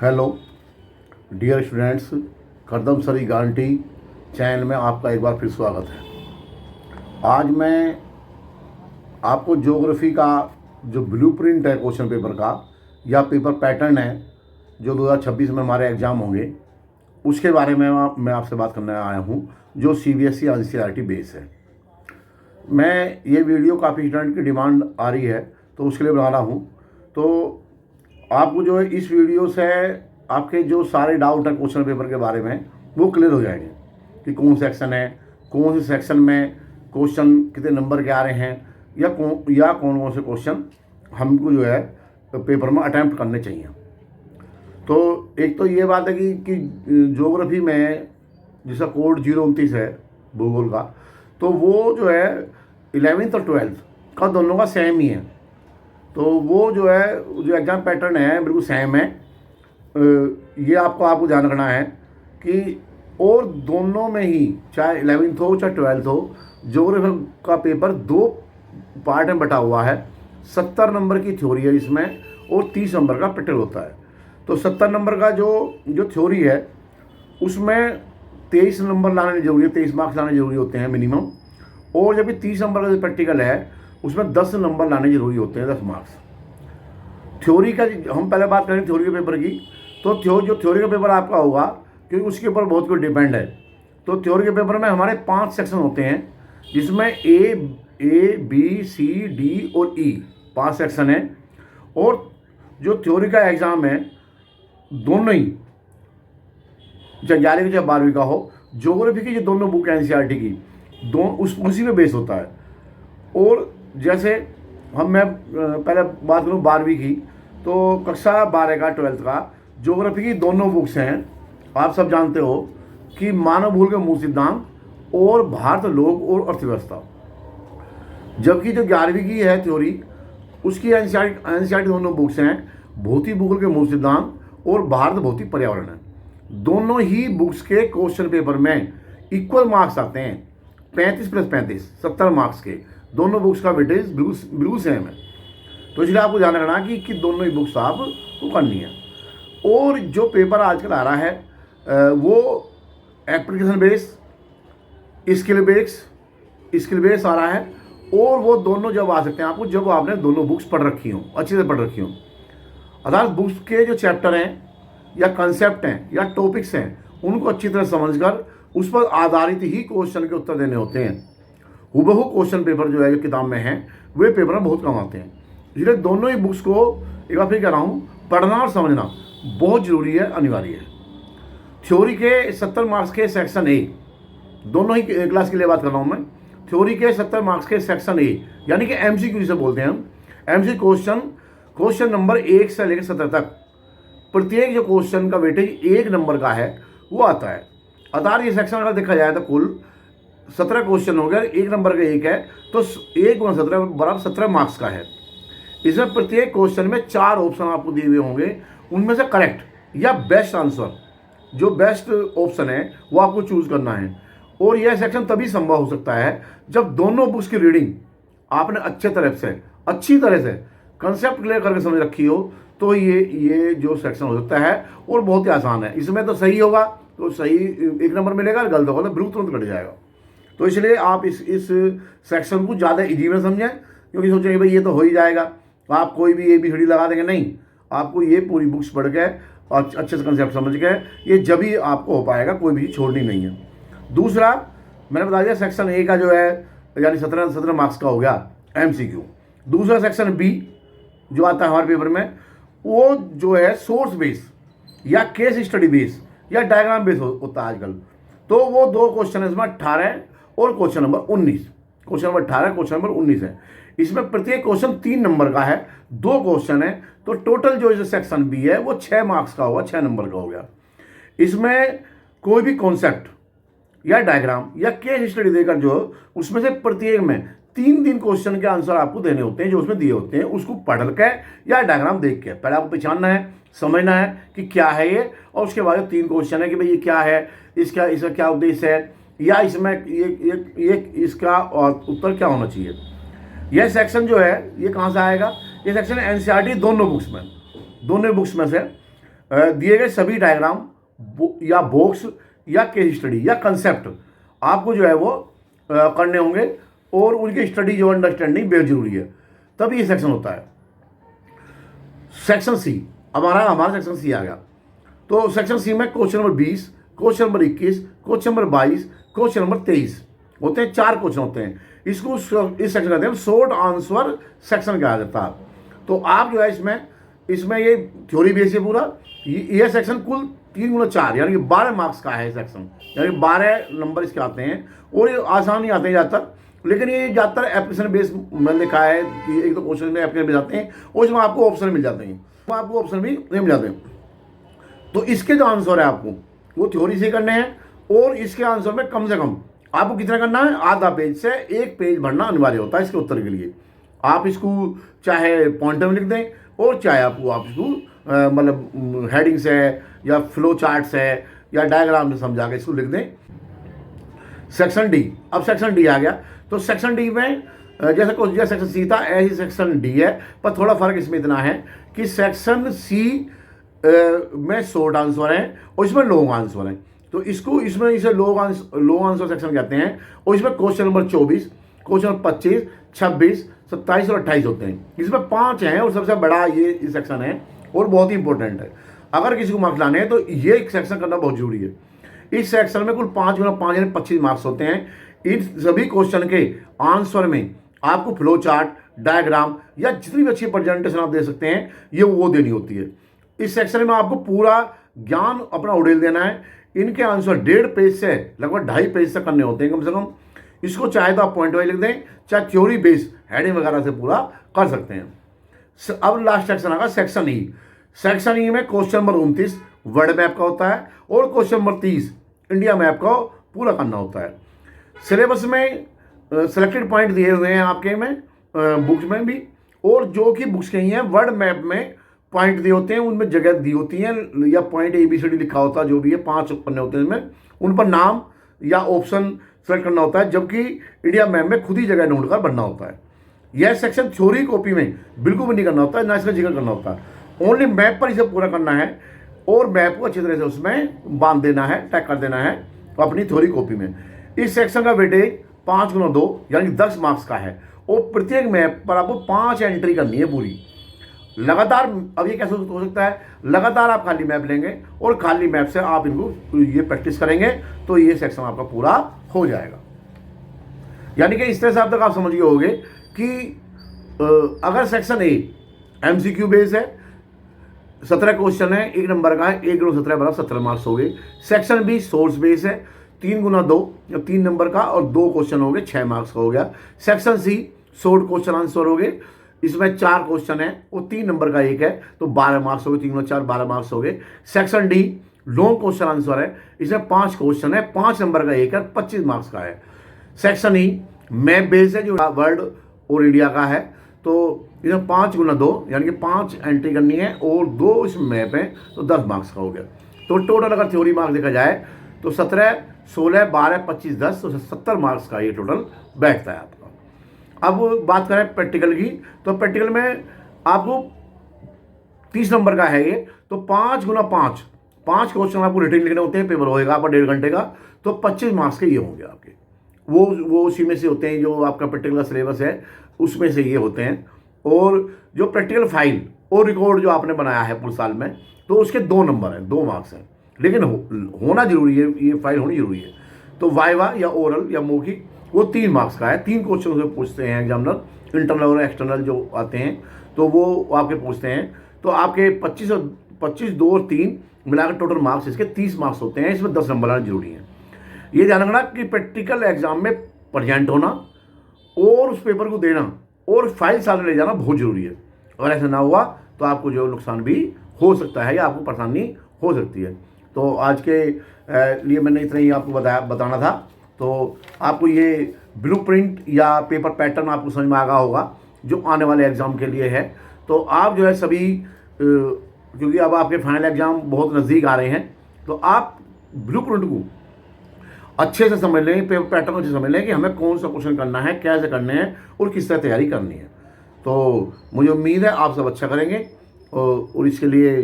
Hello dear students, करदम सरी guarantee channel में आपका एक बार फिर स्वागत है। आज मैं आपको ज्योग्राफी का जो ब्लूप्रिंट है क्वेश्चन पेपर का या पेपर पैटर्न है जो 2026 में हमारे एग्ज़ाम होंगे, उसके बारे में मैं आपसे बात करने आया हूँ, जो CBSE और NCERT बेस है। मैं ये वीडियो काफ़ी स्टूडेंट की डिमांड आ रही है तो उसके लिए बना रहा हूँ। तो आपको जो है इस वीडियो से आपके जो सारे डाउट हैं क्वेश्चन पेपर के बारे में वो क्लियर हो जाएंगे कि कौन सेक्शन है, कौन से सेक्शन में क्वेश्चन कितने नंबर के आ रहे हैं, या कौन कौन से क्वेश्चन हमको जो है पेपर में अटैम्प्ट करने चाहिए। तो एक तो ये बात है कि ज्योग्राफी में जिसका कोड 029 है भूगोल का, तो वो जो है 11th और 12th का दोनों का सेम ही है। तो वो जो है जो एग्ज़ाम पैटर्न है बिल्कुल सेम है। ये आपको ध्यान रखना है कि और दोनों में ही चाहे 11th हो चाहे 12th हो, ज्योग्राफी का पेपर दो पार्ट में बटा हुआ है। 70 नंबर की थ्योरी है इसमें और 30 नंबर का प्रैक्टिकल होता है। तो 70 नंबर का जो थ्योरी है उसमें 23 नंबर लाने जरूरी है, 23 मार्क्स लाने जरूरी होते हैं मिनिमम। और जब भी 30 नंबर का जो प्रैक्टिकल है उसमें 10 नंबर लाने जरूरी होते हैं, 10 मार्क्स। थ्योरी का हम पहले बात करें थ्योरी के पेपर की, तो जो थ्योरी का पेपर आपका होगा, क्योंकि उसके ऊपर बहुत कुछ डिपेंड है। तो थ्योरी के पेपर में हमारे 5 सेक्शन होते हैं, जिसमें ए बी सी डी और ई 5 सेक्शन है। और जो थ्योरी का एग्ज़ाम है दोनों ही, चाहे 11वीं चाहे 12वीं का हो, ज्योग्राफी की जो दोनों बुक है NCERT की, उसी पे बेस होता है। और जैसे मैं पहले बात करूँ 12वीं की, तो कक्षा 12 का 12th का ज्योग्राफी की दोनों बुक्स हैं। आप सब जानते हो कि मानव भूगोल के मूल सिद्धांत और भारत लोक और अर्थव्यवस्था। जबकि जो 11वीं की है थ्योरी, उसकी NCERT दोनों बुक्स हैं, भौतिक भूगोल के मूल सिद्धांत और भारत भौतिक पर्यावरण है। दोनों ही बुक्स के क्वेश्चन पेपर में इक्वल मार्क्स आते हैं, 35 + 35 70 मार्क्स के। दोनों बुक्स का वेटेज बिल्कुल सेम है। तो इसलिए आपको ध्यान रखना कि दोनों ही बुक्स आपको करनी है। और जो पेपर आजकल आ रहा है वो एप्लीकेशन बेस, स्किल बेस आ रहा है। और वो दोनों जब आ सकते हैं आपको जब आपने दोनों बुक्स पढ़ रखी हों, अच्छे से पढ़ रखी हों। अर्थात बुक्स के जो चैप्टर हैं या कंसेप्ट हैं या टॉपिक्स हैं, उनको अच्छी तरह समझकर उस पर आधारित ही क्वेश्चन के उत्तर देने होते हैं। हुबहू क्वेश्चन पेपर जो है जो किताब में है वे पेपर में बहुत कम आते हैं। इसलिए दोनों ही बुक्स को एक बार फिर कह रहा हूँ, पढ़ना और समझना बहुत ज़रूरी है, अनिवार्य है। थ्योरी के 70 मार्क्स के सेक्शन ए, दोनों ही क्लास के लिए बात कर रहा हूँ मैं। थ्योरी के 70 मार्क्स के सेक्शन ए यानी कि MCQ जिसे बोलते हैं हम, MC क्वेश्चन नंबर 1 से लेकर 17 तक, प्रत्येक जो क्वेश्चन का वेटेज 1 नंबर का है वो आता है। अर्थात ये सेक्शन अगर देखा जाए तो कुल 17 क्वेश्चन हो गया, 1 नंबर का 1 है, तो 1 × 17 बराबर 17 मार्क्स का है। इसमें प्रत्येक क्वेश्चन में 4 ऑप्शन आपको दिए हुए होंगे, उनमें से करेक्ट या बेस्ट आंसर, जो बेस्ट ऑप्शन है वो आपको चूज करना है। और यह सेक्शन तभी संभव हो सकता है जब दोनों बुक्स की रीडिंग आपने अच्छी तरह से कंसेप्ट क्लियर करके समझ रखी हो, तो ये जो सेक्शन हो सकता है और बहुत ही आसान है। इसमें तो सही होगा तो सही 1 नंबर मिलेगा, गलत होगा तो बिल्कुल तुरंत कट जाएगा। तो इसलिए आप इस सेक्शन को ज़्यादा इजी में समझें, क्योंकि सोचेंगे भाई ये तो हो ही जाएगा, आप कोई भी ABCD लगा देंगे, नहीं। आपको ये पूरी बुक्स पढ़ के और अच्छे से कंसेप्ट समझ के ये जब ही आपको हो पाएगा, कोई भी छोड़नी नहीं है। दूसरा मैंने बता दिया, सेक्शन A का जो है यानी 17 मार्क्स का हो गया MCQ। दूसरा सेक्शन B जो आता है हमारे पेपर में, वो जो है सोर्स बेस या केस स्टडी बेस या डायग्राम बेस होता है आजकल। तो वो 2 क्वेश्चन है इसमें, 18 और question number 19। Question number 18, question number 19 है। इसमें प्रत्येक क्वेश्चन 3 नंबर का है, 2 क्वेश्चन है, तो टोटल जो सेक्शन B है वो 6 मार्क्स का होगा, 6 नंबर का हो गया। इसमें कोई भी कॉन्सेप्ट या डायग्राम या केस स्टडी देकर जो उसमें से प्रत्येक में 3 क्वेश्चन के आंसर आपको देने होते हैं, जो उसमें दिए होते हैं, उसको पढ़ के या डायग्राम देख के पहले आपको पहचानना है, समझना है कि क्या है ये, और उसके बाद 3 क्वेश्चन है कि भाई ये क्या है, इसका क्या उद्देश्य है, या इसमें ये इसका उत्तर क्या होना चाहिए। यह सेक्शन जो है ये कहाँ से आएगा, ये सेक्शन NCERT दोनों बुक्स में से दिए गए सभी डायग्राम या बॉक्स या केस स्टडी या कंसेप्ट आपको जो है वो करने होंगे और उनकी स्टडी जो अंडरस्टैंडिंग बेहद जरूरी है, तभी ये सेक्शन होता है। सेक्शन सी हमारा सेक्शन सी आ गया। तो सेक्शन सी में question number 20, question number 21, question number 22, question number 23 होते हैं। 4 क्वेश्चन होते हैं। इसको इस सेक्शन कहते हैं शॉर्ट आंसर सेक्शन कहा जाता है। तो आप जो है इसमें ये थ्योरी बेस है पूरा। ये सेक्शन कुल 3 × 4 यानी कि 12 मार्क्स का है सेक्शन, यानी कि 12 नंबर इसके आते हैं और ये आसान नहीं आते हैं ज़्यादातर, लेकिन ये ज़्यादातर एप्लीकेशन बेस मैंने लिखा है कि एक तो क्वेश्चन में एप्लीकेशन बेस आते हैं और इसमें आपको ऑप्शन मिल जाते हैं, आपको ऑप्शन भी नहीं मिल जाते हैं। तो इसके जो आंसर है आपको वो थ्योरी से करने हैं और इसके आंसर में कम से कम आपको कितना करना है, आधा पेज से 1 पेज भरना अनिवार्य होता है इसके उत्तर के लिए। आप इसको चाहे पॉइंटर में लिख दें और चाहे आप इसको मतलब हेडिंग से या फ्लो चार्ट से या डायग्राम से समझा के इसको लिख दें। सेक्शन डी, अब सेक्शन डी आ गया। तो सेक्शन डी में जैसे सेक्शन सी था ऐसी सेक्शन डी है, पर थोड़ा फर्क इसमें इतना है कि सेक्शन सी में शॉर्ट आंसर है और इसमें लॉन्ग आंसर है। तो इसमें इसे लॉन्ग आंसर सेक्शन कहते हैं। और इसमें क्वेश्चन नंबर 24, क्वेश्चन नंबर 25, 26, 27 और 28 होते हैं। इसमें 5 हैं और सबसे बड़ा ये सेक्शन है और बहुत ही इंपॉर्टेंट है। अगर किसी को मार्क्स लाने हैं तो ये सेक्शन करना बहुत जरूरी है। इस सेक्शन में कुल 5 × 5 यानी 25 मार्क्स होते हैं। इन सभी क्वेश्चन के आंसर में आपको फ्लो चार्ट, डायग्राम या जितनी भी अच्छी प्रेजेंटेशन आप दे सकते हैं ये वो देनी होती है। इस सेक्शन में आपको पूरा ज्ञान अपना उड़ेल देना है। इनके आंसर 1.5 पेज से लगभग 2.5 पेज तक करने होते हैं कम से कम। इसको चाहे तो आप पॉइंट वाइज लिख दें, चाहे थ्योरी बेस हेडिंग वगैरह से पूरा कर सकते हैं। अब लास्ट सेक्शन आएगा सेक्शन ई। सेक्शन ई में क्वेश्चन नंबर 29 वर्ल्ड मैप का होता है और क्वेश्चन नंबर 30 इंडिया मैप का पूरा करना होता है। सिलेबस में सिलेक्टेड पॉइंट दिए हुए हैं आपके में बुक्स में भी, और जो कि बुक्स कही हैं वर्ल्ड मैप में पॉइंट दिए होते हैं, उनमें जगह दी होती हैं या पॉइंट ABCD लिखा होता है, जो भी है 5 पन्ने होते हैं इनमें, उन पर नाम या ऑप्शन सेलेक्ट करना होता है, जबकि इंडिया मैप में खुद ही जगह ढूंढ कर बनना होता है। यह सेक्शन थ्योरी कॉपी में बिल्कुल भी नहीं करना होता है, ना इसका जिक्र करना होता है। ओनली मैप पर इसे पूरा करना है और मैप को अच्छी तरह से उसमें बांध देना है, टैग कर देना है अपनी थ्योरी कॉपी में। इस सेक्शन का वेटेज 5 × 2 यानी 10 मार्क्स का है और प्रत्येक मैप पर आपको 5 एंट्री करनी है पूरी लगातार। अब ये कैसे हो सकता है, लगातार आप खाली मैप लेंगे और खाली मैप से आप इनको ये प्रैक्टिस करेंगे तो ये सेक्शन आपका पूरा हो जाएगा। यानी कि इस तरह से अब तक आप समझ गए होंगे कि अगर सेक्शन ए MCQ बेस है, 17 क्वेश्चन है, 1 नंबर का है, 1 × 17 बराबर 17 मार्क्स हो गए। सेक्शन बी सोर्स बेस है, 3 × 2 या 3 नंबर का और 2 क्वेश्चन हो गए, 6 मार्क्स का हो गया। Section C short question answer हो गए, इसमें 4 क्वेश्चन है और 3 नंबर का 1 है, तो 12 मार्क्स हो गए। 3 × 4 12 मार्क्स हो गए। Section D long question answer है, इसमें 5 क्वेश्चन है, 5 नंबर का 1 है, 25 मार्क्स का है। सेक्शन ई मैप बेस है, जो वर्ल्ड और इंडिया का है, तो इसमें 5 × 2 यानी कि 5 एंट्री करनी है और 2 इसमें मैप है, तो 10 मार्क्स का हो गया। तो टोटल अगर थ्योरी मार्क्स देखा जाए तो 17, 16, 12, 25, 10 तो 70 मार्क्स का ये टोटल बैठता है आपका। अब बात करें प्रैक्टिकल की, तो प्रैक्टिकल में आपको 30 नंबर का है ये, तो 5 × 5 क्वेश्चन आपको रिटन लिखने होते हैं। पेपर होएगा आपका 1.5 घंटे का, तो 25 मार्क्स के ये होंगे आपके। वो उसी में से होते हैं जो आपका प्रैक्टिकल का सिलेबस है, उसमें से ये होते हैं। और जो प्रैक्टिकल फाइल और रिकॉर्ड जो आपने बनाया है पूरे साल में, तो उसके 2 नंबर हैं, 2 मार्क्स हैं, लेकिन होना जरूरी है, ये फाइल होनी जरूरी है। तो वाइवा या ओरल या मौखिक वो 3 मार्क्स का है। 3 क्वेश्चन से पूछते हैं एग्जामिनर, इंटरनल और एक्सटर्नल जो आते हैं तो वो आपके पूछते हैं। तो आपके 25, 2 और 3 मिलाकर टोटल मार्क्स इसके 30 मार्क्स होते हैं। इसमें 10 नंबर आना जरूरी है। ये ध्यान रखना कि प्रैक्टिकल एग्जाम में प्रेजेंट होना और उस पेपर को देना और फाइल साथ में ले जाना बहुत जरूरी है। अगर ऐसा ना हुआ तो आपको जो नुकसान भी हो सकता है या आपको परेशानी हो सकती है। तो आज के लिए मैंने इतना ही आपको बताना था। तो आपको ये ब्लूप्रिंट या पेपर पैटर्न आपको समझ में आ गया होगा जो आने वाले एग्ज़ाम के लिए है। तो आप जो है सभी क्योंकि अब आपके फाइनल एग्ज़ाम बहुत नज़दीक आ रहे हैं, तो आप ब्लूप्रिंट को अच्छे से समझ लें, पेपर पैटर्न अच्छे से समझ लें कि हमें कौन सा क्वेश्चन करना है, कैसे करने हैं और किस तरह तैयारी करनी है। तो मुझे उम्मीद है आप सब अच्छा करेंगे और इसके लिए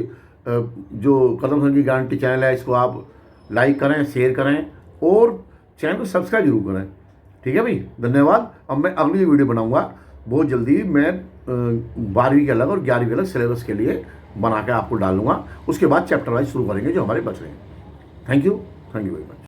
जो कदम सर की गारंटी चैनल है इसको आप लाइक करें, शेयर करें और चैनल को सब्सक्राइब जरूर करें। ठीक है भाई, धन्यवाद। अब मैं अगली वीडियो बनाऊंगा बहुत जल्दी। मैं 12वीं के अलग और 11वीं के अलग सिलेबस के लिए बना के आपको डालूंगा। उसके बाद चैप्टर वाइज शुरू करेंगे जो हमारे बच रहे हैं। Thank you very much.